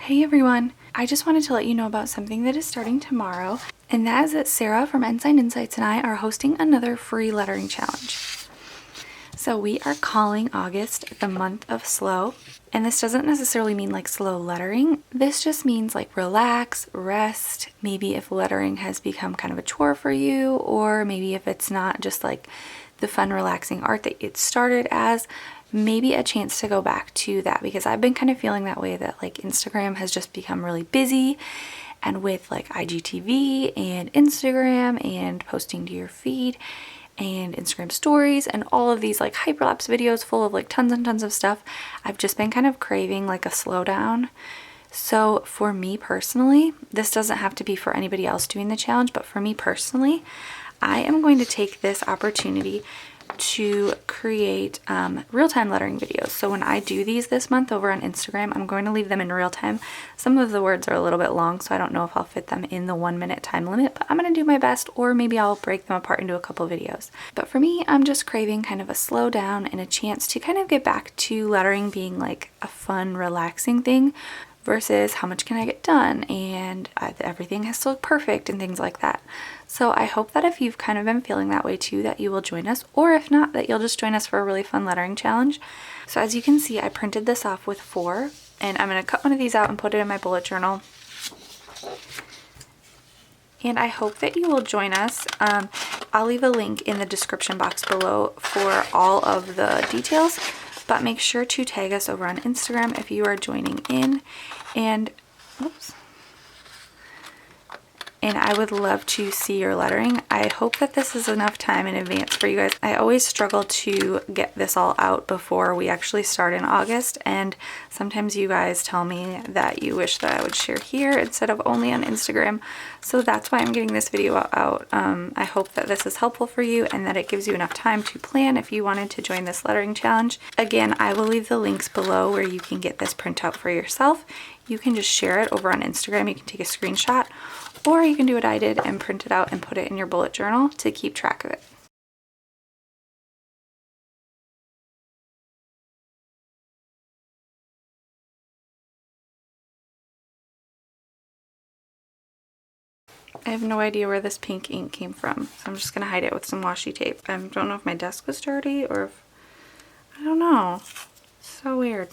Hey everyone! I just wanted to let you know about something that is starting tomorrow, and that is that Sarah from Ensign Insights and I are hosting another free lettering challenge. So we are calling August the month of slow, and this doesn't necessarily mean like slow lettering. This just means like relax, rest, maybe if lettering has become kind of a chore for you, or maybe if it's not just like the fun relaxing art that it started as, maybe a chance to go back to that, because I've been kind of feeling that way, that like Instagram has just become really busy, and with like IGTV and Instagram and posting to your feed and Instagram stories and all of these like hyperlapse videos full of like tons and tons of stuff, I've just been kind of craving like a slowdown. So for me personally, this doesn't have to be for anybody else doing the challenge, but for me personally, I am going to take this opportunity to create real-time lettering videos. So when I do these this month over on Instagram, I'm going to leave them in real time. Some of the words are a little bit long, so I don't know if I'll fit them in the 1 minute time limit, but I'm going to do my best, or maybe I'll break them apart into a couple videos. But for me, I'm just craving kind of a slow down and a chance to kind of get back to lettering being like a fun, relaxing thing, versus how much can I get done and everything has to look perfect and things like that. So I hope that if you've kind of been feeling that way too, that you will join us, or if not, that you'll just join us for a really fun lettering challenge. So as you can see, I printed this off with 4, and I'm going to cut one of these out and put it in my bullet journal. And I hope that you will join us. I'll leave a link in the description box below for all of the details, but make sure to tag us over on Instagram if you are joining in. And I would love to see your lettering. I hope that this is enough time in advance for you guys. I always struggle to get this all out before we actually start in August, and sometimes you guys tell me that you wish that I would share here instead of only on Instagram. So that's why I'm getting this video out. I hope that this is helpful for you and that it gives you enough time to plan if you wanted to join this lettering challenge. Again, I will leave the links below where you can get this printout for yourself. You can just share it over on Instagram. You can take a screenshot, or you can do what I did and print it out and put it in your bullet journal to keep track of it. I have no idea where this pink ink came from, so I'm just going to hide it with some washi tape. I don't know if my desk was dirty or if, I don't know. It's so weird.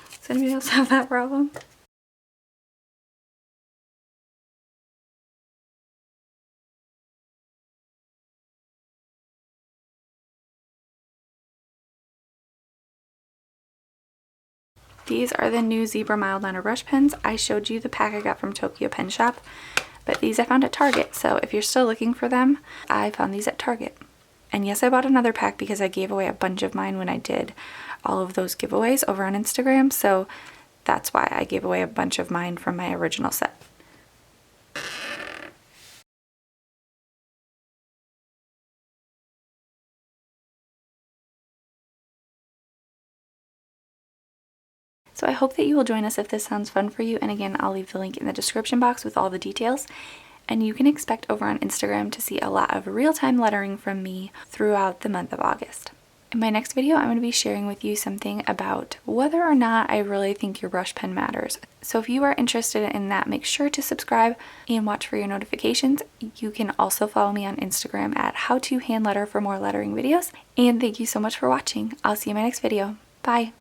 Does anybody else have that problem? These are the new Zebra Mildliner brush pens. I showed you the pack I got from Tokyo Pen Shop, but these I found at Target. So if you're still looking for them, I found these at Target. And yes, I bought another pack because I gave away a bunch of mine when I did all of those giveaways over on Instagram. So that's why I gave away a bunch of mine from my original set. So I hope that you will join us if this sounds fun for you. And again, I'll leave the link in the description box with all the details. And you can expect over on Instagram to see a lot of real-time lettering from me throughout the month of August. In my next video, I'm going to be sharing with you something about whether or not I really think your brush pen matters. So if you are interested in that, make sure to subscribe and watch for your notifications. You can also follow me on Instagram at howtohandletter for more lettering videos. And thank you so much for watching. I'll see you in my next video. Bye!